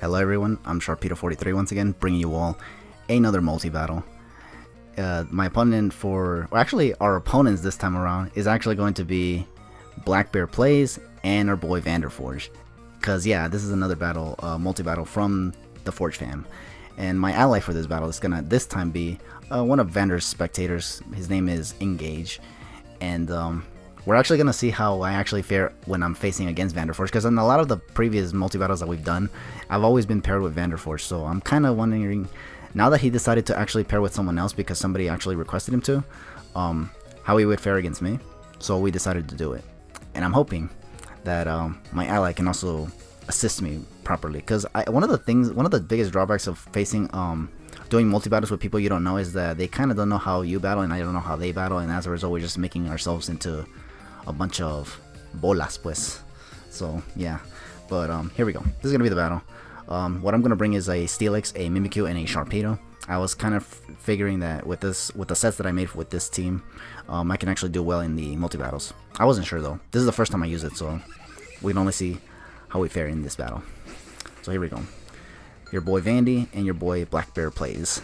Hello everyone, I'm Sharpedo43 once again, bringing you all another multi-battle. My opponent actually our opponents this time around is actually going to be BlackBearPlayz and our boy VanderForge. Cause yeah, this is another battle, multi-battle from the Forge fam. And my ally for this battle is gonna this time be one of Vander's spectators. His name is Engage, and we're actually gonna see how I actually fare when I'm facing against VanderForge. Because in a lot of the previous multi-battles that we've done, I've always been paired with VanderForge. So I'm kind of wondering, now that he decided to actually pair with someone else because somebody actually requested him to, how he would fare against me. So we decided to do it, and I'm hoping that my ally can also assist me properly. Because one of the biggest drawbacks of facing doing multi-battles with people you don't know is that they kind of don't know how you battle and I don't know how they battle, and as a result we're just making ourselves into a bunch of bolas pues. So yeah, but here we go. This is gonna be the battle. What I'm gonna bring is a Steelix, a Mimikyu, and a Sharpedo. I was kind of figuring that with the sets that I made with this team, I can actually do well in the multi-battles. I wasn't sure though. This is the first time I use it, so we can only see how we fare in this battle. So here we go. Your boy Vandy and your boy BlackBearPlayz.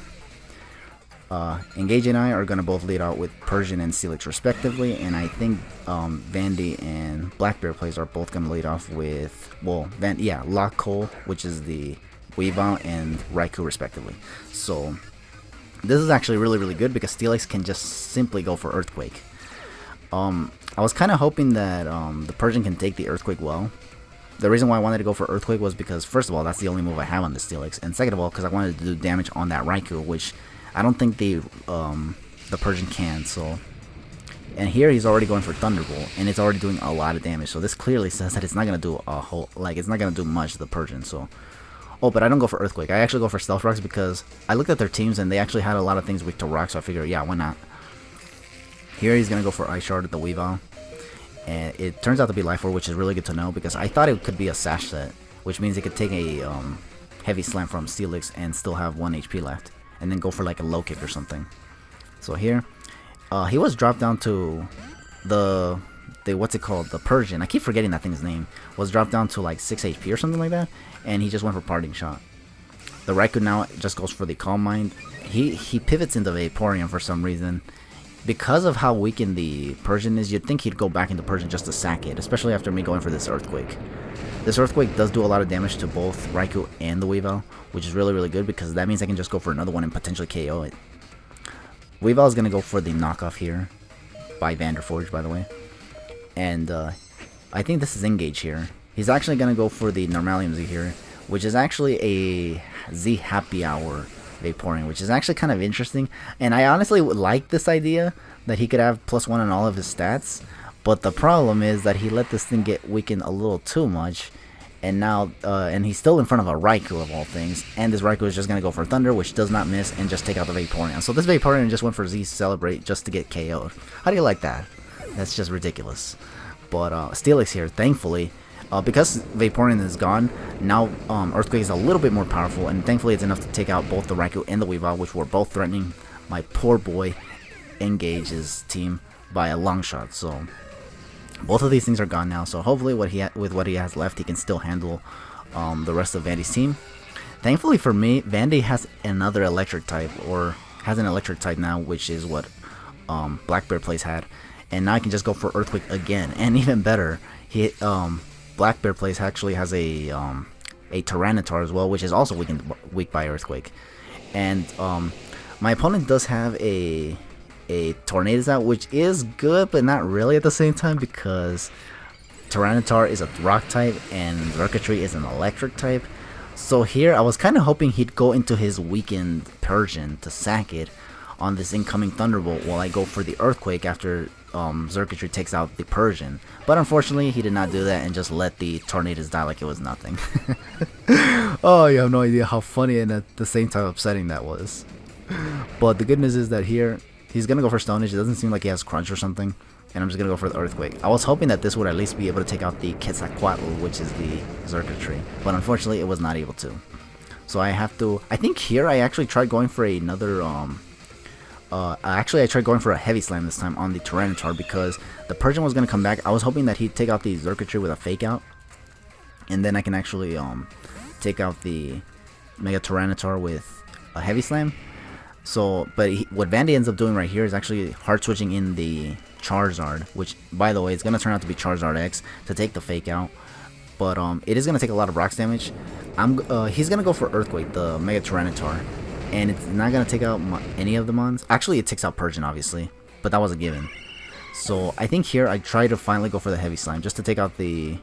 Engage and I are going to both lead out with Persian and Steelix respectively, and I think Vandy and BlackBearPlayz are both going to lead off with, well, Lockcole, which is the Weavile, and Raikou respectively. So this is actually really good because Steelix can just simply go for Earthquake. I was kind of hoping that the Persian can take the Earthquake well. The reason why I wanted to go for Earthquake was because, first of all, that's the only move I have on the Steelix, and second of all, because I wanted to do damage on that Raikou, which I don't think the Persian can. So, and here he's already going for Thunderbolt, and it's already doing a lot of damage. So this clearly says that it's not gonna do a whole, it's not gonna do much to the Persian. So, oh, but I don't go for Earthquake. I actually go for Stealth Rocks because I looked at their teams and they actually had a lot of things weak to Rock. So I figured, yeah, why not? Here he's gonna go for Ice Shard at the Weavile, and it turns out to be Life Orb, which is really good to know because I thought it could be a Sash set, which means it could take a Heavy Slam from Steelix and still have 1 HP left, and then go for like a low kick or something. So here, he was dropped down to the what's it called, the Persian. I keep forgetting that thing's name. Was dropped down to like 6 HP or something like that, and he just went for Parting Shot. The Raikou now just goes for the Calm Mind. He pivots into Vaporeon for some reason. Because of how weakened the Persian is, you'd think he'd go back into Persian just to sack it, especially after me going for this Earthquake. This Earthquake does do a lot of damage to both Raikou and the Weavile, which is really good because that means I can just go for another one and potentially KO it. Weavile is going to go for the knockoff here, by VanderForge by the way. And I think this is Engage here. He's actually going to go for the Normalium Z here, which is actually a Z Happy Hour Vaporeon, which is actually kind of interesting, and I honestly would like this idea that he could have +1 on all of his stats, but the problem is that he let this thing get weakened a little too much, and now and he's still in front of a Raikou of all things, and this Raikou is just going to go for Thunder, which does not miss, and just take out the Vaporeon. So this Vaporeon just went for Z Celebrate just to get KO'd. How do you like that? That's just ridiculous. But Steelix here, thankfully, because Vaporeon is gone, now Earthquake is a little bit more powerful, and thankfully it's enough to take out both the Raikou and the Weavile, which were both threatening my poor boy Engage's team by a long shot. So both of these things are gone now, so hopefully with what he has left, he can still handle the rest of Vandy's team. Thankfully for me, Vandy has another electric type, or has an electric type now, which is what BlackBearPlayz had, and now I can just go for Earthquake again, and even better, BlackBearPlayz actually has a Tyranitar as well, which is also weak by Earthquake. And my opponent does have a Tornadus-T, which is good, but not really at the same time, because Tyranitar is a rock type and Xurkitree is an electric type. So here I was kind of hoping he'd go into his weakened Persian to sack it on this incoming Thunderbolt while I go for the Earthquake after Xurkitree takes out the Persian. But unfortunately he did not do that and just let the Tornadus die like it was nothing. Oh, you have no idea how funny and at the same time upsetting that was. But the good news is that here he's gonna go for Stone Edge. It doesn't seem like he has Crunch or something, and I'm just gonna go for the Earthquake. I was hoping that this would at least be able to take out the Quetzalcoatl, which is the Xurkitree, but unfortunately it was not able to. So I think here I actually tried going for another actually I tried going for a Heavy Slam this time on the Tyranitar because the Persian was going to come back. I was hoping that he'd take out the Xurkitree with a Fake Out, and then I can actually take out the Mega Tyranitar with a Heavy Slam. So, but what Vandy ends up doing right here is actually hard switching in the Charizard, which, by the way, is going to turn out to be Charizard X to take the Fake out. But it is going to take a lot of rocks damage. He's going to go for Earthquake, the Mega Tyranitar, and it's not going to take out any of the mons. Actually, it takes out Persian, obviously, but that was a given. So I think here I try to finally go for the Heavy Slime just to take out the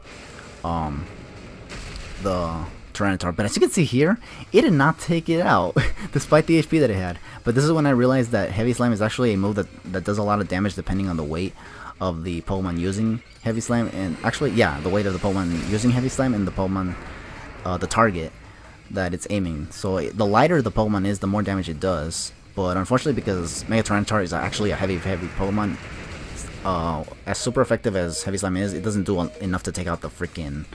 Tyranitar, but as you can see here, it did not take it out despite the HP that it had. But this is when I realized that Heavy Slam is actually a move that does a lot of damage depending on the weight of the Pokemon using Heavy Slam, and actually, yeah, the weight of the Pokemon using Heavy Slam and the Pokemon, the target that it's aiming. So the lighter the Pokemon is, the more damage it does. But unfortunately, because Mega Tyranitar is actually a heavy Pokemon, as super effective as Heavy Slam is, it doesn't do enough to take out the freaking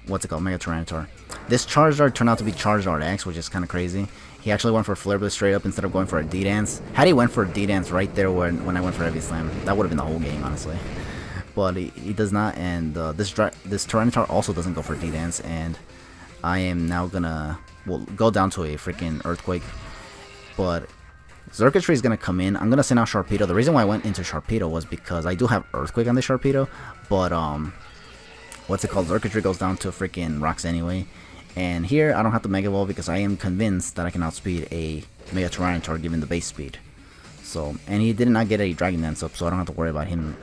what's it called, Mega Tyranitar. This Charizard turned out to be Charizard X, which is kind of crazy. He actually went for Flare Blitz straight up instead of going for a D-Dance. Had he went for a D-Dance right there when I went for Heavy Slam, that would have been the whole game, honestly. But he does not, and this Tyranitar also doesn't go for a D-Dance, and I am now gonna go down to a freaking Earthquake. But Xurkitree is gonna come in. I'm gonna send out Sharpedo. The reason why I went into Sharpedo was because I do have Earthquake on the Sharpedo, but what's it called? Xurkitree goes down to freaking rocks anyway. And here I don't have to Mega Evolve because I am convinced that I can outspeed a Mega Tyranitar given the base speed. So, and he did not get a Dragon Dance up, so I don't have to worry about him,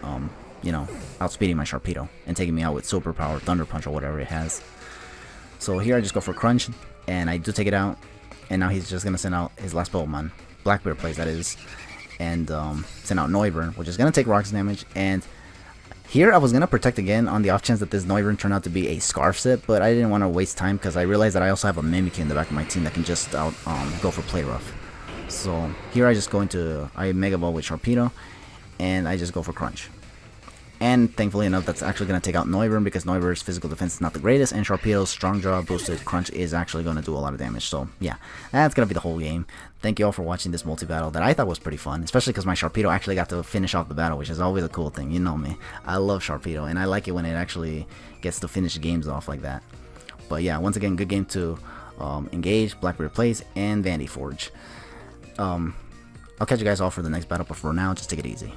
you know, outspeeding my Sharpedo and taking me out with Super Power, Thunder Punch, or whatever it has. So here I just go for Crunch, and I do take it out. And now he's just gonna send out his last Pokemon, BlackBearPlayz, that is, and send out Noivern, which is gonna take rocks damage. And here I was going to protect again on the off chance that this Noivern turned out to be a Scarf set, but I didn't want to waste time because I realized that I also have a Mimikyu in the back of my team that can just go for Play Rough. So here I just go into, I Mega Ball with Sharpedo, and I just go for Crunch. And thankfully enough, that's actually going to take out Noivern because Noivern's physical defense is not the greatest, and Sharpedo's Strong Jaw boosted Crunch is actually going to do a lot of damage. So yeah, that's going to be the whole game. Thank you all for watching this multi-battle that I thought was pretty fun, especially because my Sharpedo actually got to finish off the battle, which is always a cool thing. You know me. I love Sharpedo, and I like it when it actually gets to finish games off like that. But yeah, once again, good game to Engage, BlackBearPlayz, and VanderForge. I'll catch you guys all for the next battle, but for now, just take it easy.